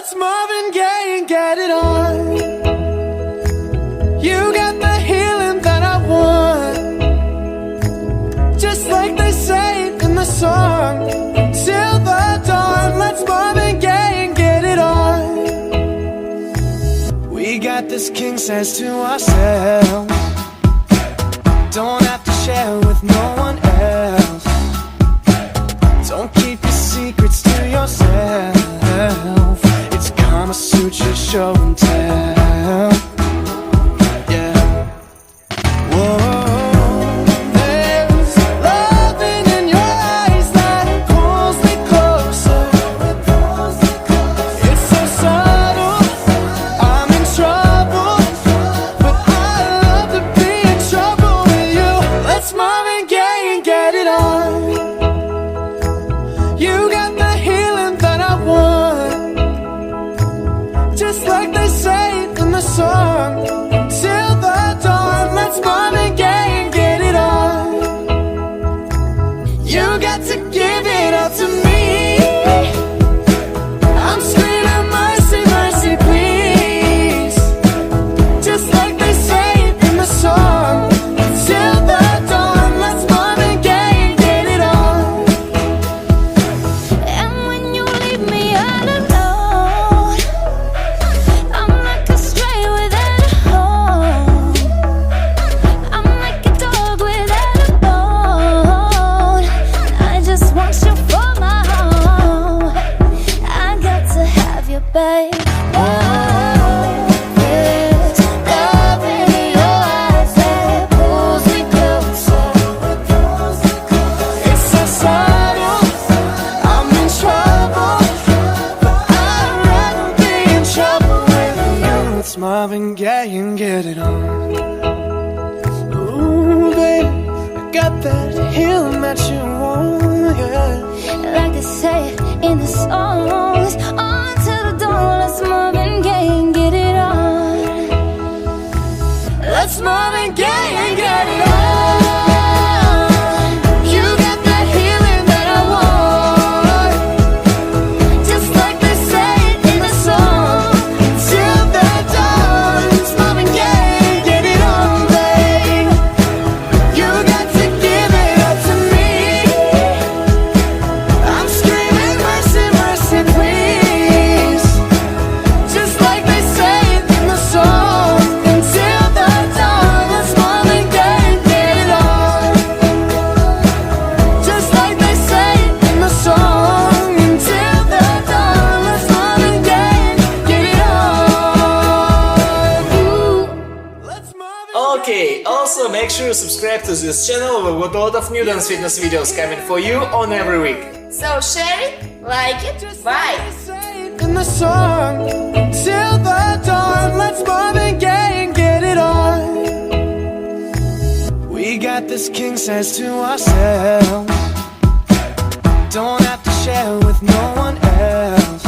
Let's Marvin Gaye and get it on. You got the healing that I want, just like they say in the song. Till the dawn, let's Marvin Gaye and get it on. We got this king size to ourselves, don't have to share with no one else. Don't keep your secrets to yourself. It's Kama Sutra show and tell. Yeah. Whoa. There's loving in your eyes that pulls me closer. It's so subtle, I'm in trouble, but I love to be in trouble with you. Let's Marvin Gaye and get it on. You got the healing that I want, just like they say in the song. Till the dawn, let's Marvin Gaye and get it on. You got to give it up to me. I'm screaming mercy, mercy, please, just like they say in the song. Till the dawn, let's Marvin Gaye and get it on. And when you leave me all alone, I'm like a stray without a home. I'm like a dog without a bone. I just want you for my home. I got to have you, babe. Oh, there's love in your eyes that pulls me closer. It's so subtle, I'm in trouble, but I'd rather be in trouble with you. It's Marvin Gaye and get it on. Ooh, baby, I got that healing that you want, yeah. Like they say in the songs, on to the dawn, let's Marvin Gaye and get it on. Let's Marvin Gaye and get it on. You got that healing that I want, just like they say in the song. Till the dawn, it's Marvin Gaye and get it on, babe. You got to give it up to me. I'm screaming mercy, mercy, please, just like they say in the song. Until the dawn, let's Marvin Gaye and get it on, just like they say in the song. Until the dawn, let's Marvin Gaye and get it on. Ooh. Let's Marvin Okay, also make sure you subscribe to this channel. We've got a lot of new dance fitness videos coming for you on every week. So share it, like it, bye. in the song. Till the dawn, let's Marvin Gaye and get it on. We got this king size to ourselves, don't have to share with no one else.